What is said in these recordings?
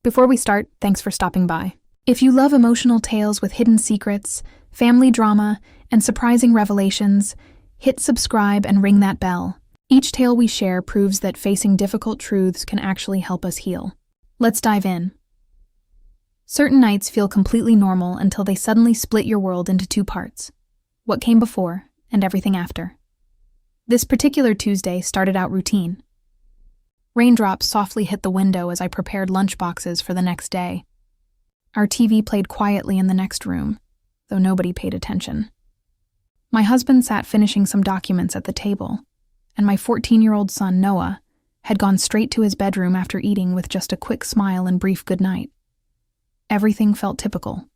Before we start, thanks for stopping by. If you love emotional tales with hidden secrets, family drama, and surprising revelations, hit subscribe and ring that bell. Each tale we share proves that facing difficult truths can actually help us heal. Let's dive in. Certain nights feel completely normal until they suddenly split your world into two parts: what came before and everything after. This particular Tuesday started out routine. Raindrops softly hit the window as I prepared lunchboxes for the next day. Our TV played quietly in the next room, though nobody paid attention. My husband sat finishing some documents at the table, and my 14-year-old son, Noah, had gone straight to his bedroom after eating with just a quick smile and brief goodnight. Everything felt typical.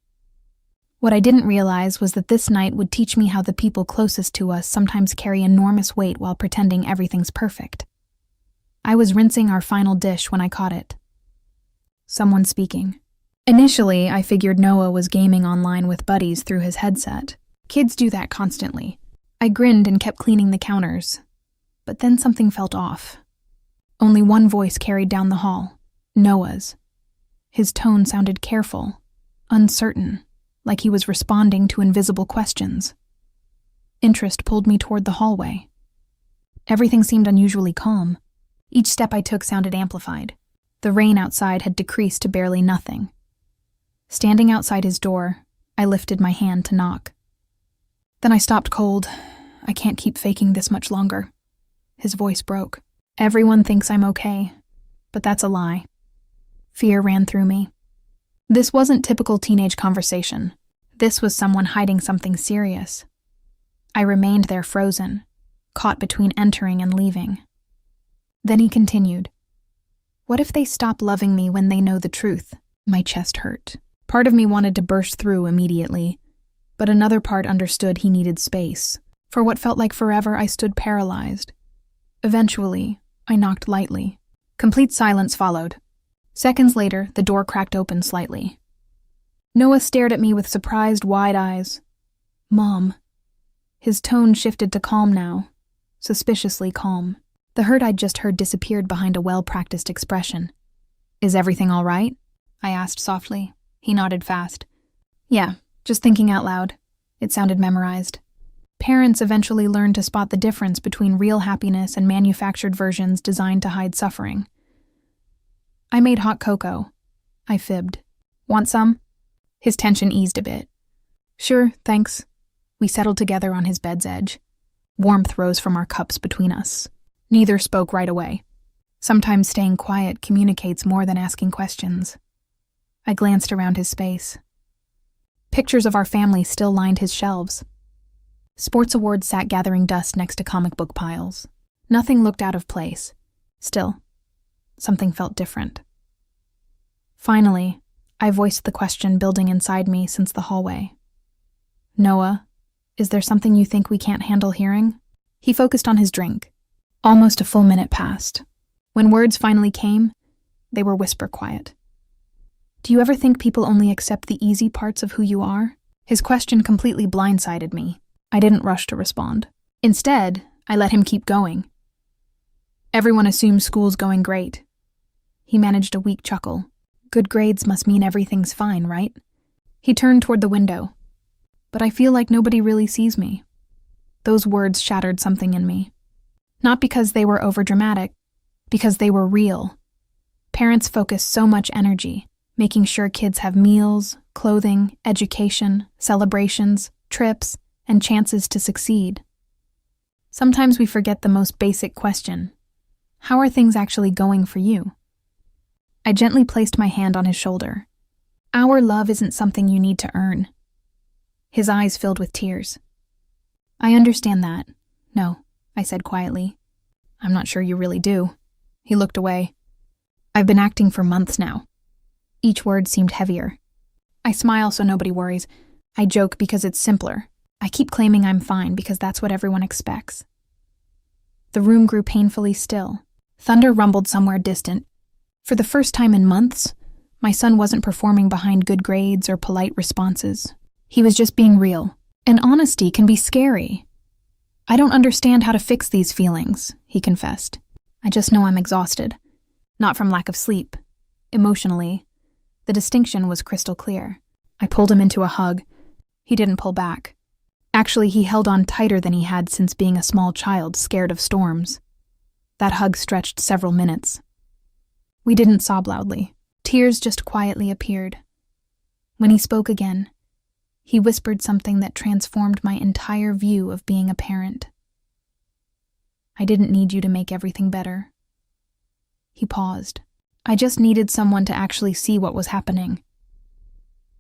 What I didn't realize was that this night would teach me how the people closest to us sometimes carry enormous weight while pretending everything's perfect. I was rinsing our final dish when I caught it. Someone speaking. Initially, I figured Noah was gaming online with buddies through his headset. Kids do that constantly. I grinned and kept cleaning the counters. But then something felt off. Only one voice carried down the hall, Noah's. His tone sounded careful, uncertain, like he was responding to invisible questions. Interest pulled me toward the hallway. Everything seemed unusually calm. Each step I took sounded amplified. The rain outside had decreased to barely nothing. Standing outside his door, I lifted my hand to knock. Then I stopped cold. I can't keep faking this much longer. His voice broke. Everyone thinks I'm okay, but that's a lie. Fear ran through me. This wasn't typical teenage conversation. This was someone hiding something serious. I remained there frozen, caught between entering and leaving. Then he continued. What if they stop loving me when they know the truth? My chest hurt. Part of me wanted to burst through immediately, but another part understood he needed space. For what felt like forever, I stood paralyzed. Eventually, I knocked lightly. Complete silence followed. Seconds later, the door cracked open slightly. Noah stared at me with surprised, wide eyes. Mom. His tone shifted to calm now, suspiciously calm. The hurt I'd just heard disappeared behind a well-practiced expression. Is everything all right? I asked softly. He nodded fast. Yeah, just thinking out loud. It sounded memorized. Parents eventually learned to spot the difference between real happiness and manufactured versions designed to hide suffering. I made hot cocoa. I fibbed. Want some? His tension eased a bit. Sure, thanks. We settled together on his bed's edge. Warmth rose from our cups between us. Neither spoke right away. Sometimes staying quiet communicates more than asking questions. I glanced around his space. Pictures of our family still lined his shelves. Sports awards sat gathering dust next to comic book piles. Nothing looked out of place. Still, something felt different. Finally, I voiced the question building inside me since the hallway. Noah, is there something you think we can't handle hearing? He focused on his drink. Almost a full minute passed. When words finally came, they were whisper quiet. Do you ever think people only accept the easy parts of who you are? His question completely blindsided me. I didn't rush to respond. Instead, I let him keep going. Everyone assumes school's going great. He managed a weak chuckle. Good grades must mean everything's fine, right? He turned toward the window. But I feel like nobody really sees me. Those words shattered something in me. Not because they were overdramatic, because they were real. Parents focus so much energy, making sure kids have meals, clothing, education, celebrations, trips, and chances to succeed. Sometimes we forget the most basic question. How are things actually going for you? I gently placed my hand on his shoulder. Our love isn't something you need to earn. His eyes filled with tears. I understand that. No, I said quietly. I'm not sure you really do. He looked away. I've been acting for months now. Each word seemed heavier. I smile so nobody worries. I joke because it's simpler. I keep claiming I'm fine because that's what everyone expects. The room grew painfully still. Thunder rumbled somewhere distant. For the first time in months, my son wasn't performing behind good grades or polite responses. He was just being real. And honesty can be scary. I don't understand how to fix these feelings, he confessed. I just know I'm exhausted. Not from lack of sleep. Emotionally, The distinction was crystal clear. I pulled him into a hug. He didn't pull back. Actually, he held on tighter than he had since being a small child scared of storms. That hug stretched several minutes. We didn't sob loudly. Tears just quietly appeared. When he spoke again, he whispered something that transformed my entire view of being a parent. "I didn't need you to make everything better." He paused. "I just needed someone to actually see what was happening."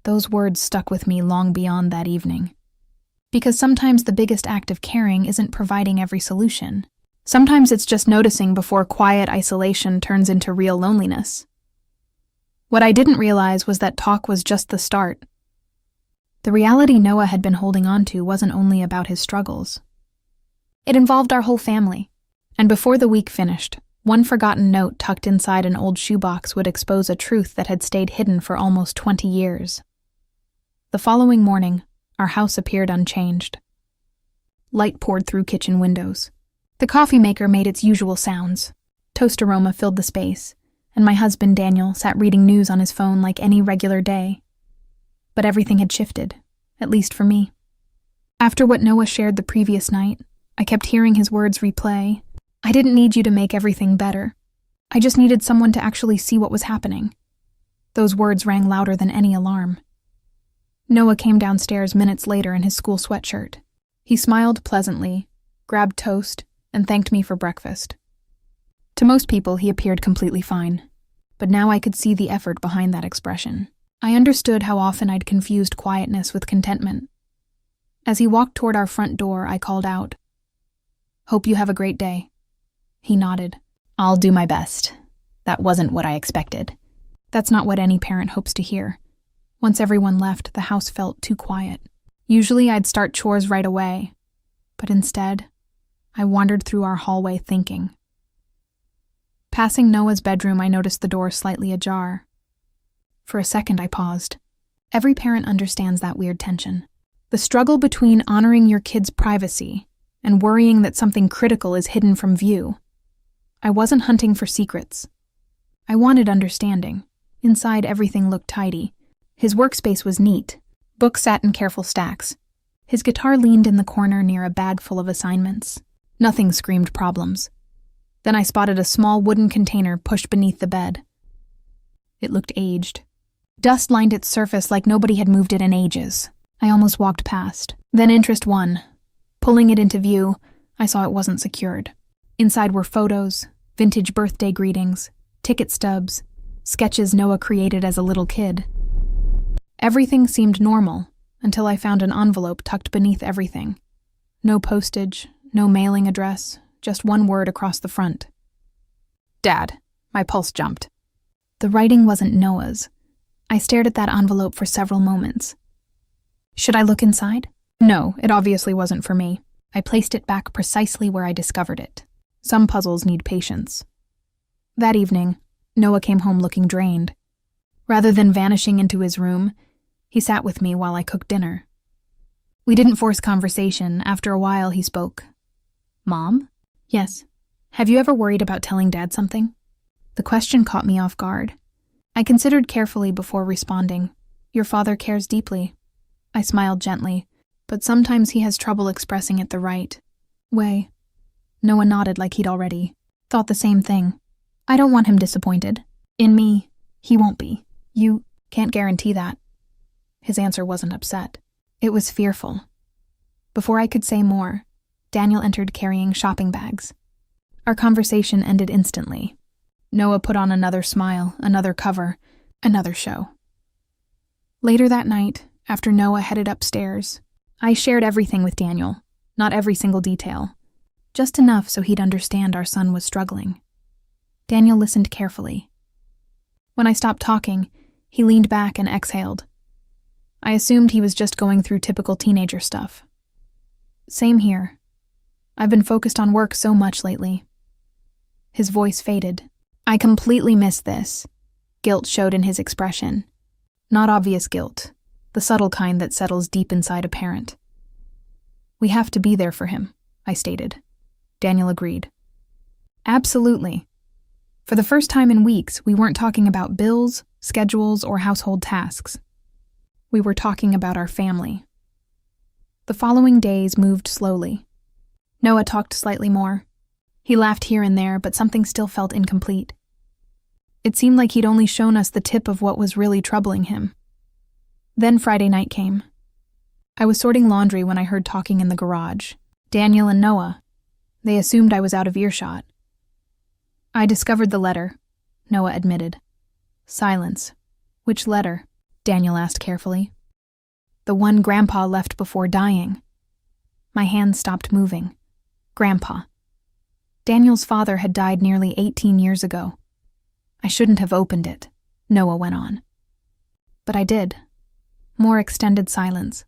Those words stuck with me long beyond that evening. Because sometimes the biggest act of caring isn't providing every solution. Sometimes it's just noticing before quiet isolation turns into real loneliness. What I didn't realize was that talk was just the start. The reality Noah had been holding on to wasn't only about his struggles. It involved our whole family. And before the week finished, one forgotten note tucked inside an old shoebox would expose a truth that had stayed hidden for almost 20 years. The following morning, our house appeared unchanged. Light poured through kitchen windows. The coffee maker made its usual sounds. Toast aroma filled the space, and my husband Daniel sat reading news on his phone like any regular day. But everything had shifted, at least for me. After what Noah shared the previous night, I kept hearing his words replay. "I didn't need you to make everything better. I just needed someone to actually see what was happening." Those words rang louder than any alarm. Noah came downstairs minutes later in his school sweatshirt. He smiled pleasantly, grabbed toast, and thanked me for breakfast. To most people, he appeared completely fine, but now I could see the effort behind that expression. I understood how often I'd confused quietness with contentment. As he walked toward our front door, I called out, "Hope you have a great day." He nodded. "I'll do my best. That wasn't what I expected." That's not what any parent hopes to hear. Once everyone left, the house felt too quiet. Usually I'd start chores right away, but instead, I wandered through our hallway thinking. Passing Noah's bedroom, I noticed the door slightly ajar. For a second, I paused. Every parent understands that weird tension. The struggle between honoring your kid's privacy and worrying that something critical is hidden from view. I wasn't hunting for secrets. I wanted understanding. Inside, everything looked tidy. His workspace was neat. Books sat in careful stacks. His guitar leaned in the corner near a bag full of assignments. Nothing screamed problems. Then I spotted a small wooden container pushed beneath the bed. It looked aged. Dust lined its surface like nobody had moved it in ages. I almost walked past. Then interest won. Pulling it into view, I saw it wasn't secured. Inside were photos, vintage birthday greetings, ticket stubs, sketches Noah created as a little kid. Everything seemed normal until I found an envelope tucked beneath everything. No postage, no mailing address, just one word across the front. "Dad." My pulse jumped. The writing wasn't Noah's. I stared at that envelope for several moments. Should I look inside? No, it obviously wasn't for me. I placed it back precisely where I discovered it. Some puzzles need patience. That evening, Noah came home looking drained. Rather than vanishing into his room, he sat with me while I cooked dinner. We didn't force conversation. After a while, he spoke. "Mom?" "Yes. Have you ever worried about telling Dad something?" The question caught me off guard. I considered carefully before responding. "Your father cares deeply." I smiled gently, but sometimes he has trouble expressing it the right way. Noah nodded like he'd already thought the same thing. "I don't want him disappointed. In me, he won't be. You can't guarantee that." His answer wasn't upset. It was fearful. Before I could say more, Daniel entered carrying shopping bags. Our conversation ended instantly. Noah put on another smile, another cover, another show. Later that night, after Noah headed upstairs, I shared everything with Daniel, not every single detail, just enough so he'd understand our son was struggling. Daniel listened carefully. When I stopped talking, he leaned back and exhaled. I assumed he was just going through typical teenager stuff. Same here. I've been focused on work so much lately. His voice faded. I completely missed this. Guilt showed in his expression. Not obvious guilt, the subtle kind that settles deep inside a parent. "We have to be there for him," I stated. Daniel agreed. "Absolutely." For the first time in weeks, we weren't talking about bills schedules, or household tasks. We were talking about our family. The following days moved slowly. Noah talked slightly more. He laughed here and there, but something still felt incomplete. It seemed like he'd only shown us the tip of what was really troubling him. Then Friday night came. I was sorting laundry when I heard talking in the garage. Daniel and Noah. They assumed I was out of earshot. I discovered the letter, Noah admitted. Silence. Which letter? Daniel asked carefully. The one Grandpa left before dying. My hands stopped moving. Grandpa. Daniel's father had died nearly 18 years ago. I shouldn't have opened it, Noah went on. But I did. More extended silence.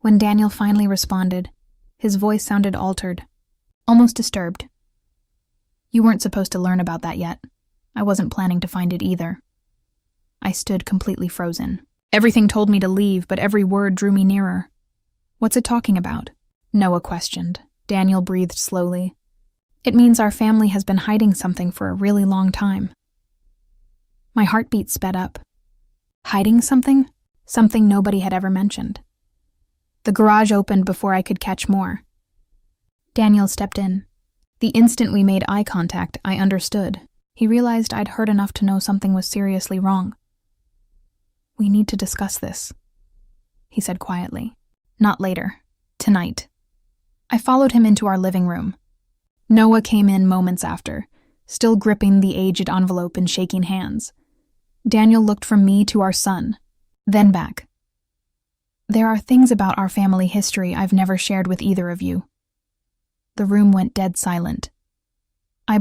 When Daniel finally responded, his voice sounded altered, almost disturbed. You weren't supposed to learn about that yet. I wasn't planning to find it either. I stood completely frozen. Everything told me to leave, but every word drew me nearer. What's it talking about? Noah questioned. Daniel breathed slowly. It means our family has been hiding something for a really long time. My heartbeat sped up. Hiding something? Something nobody had ever mentioned. The garage opened before I could catch more. Daniel stepped in. The instant we made eye contact, I understood. He realized I'd heard enough to know something was seriously wrong. We need to discuss this, he said quietly. Not later. Tonight. I followed him into our living room. Noah came in moments after, still gripping the aged envelope in shaking hands. Daniel looked from me to our son, then back. There are things about our family history I've never shared with either of you. The room went dead silent. I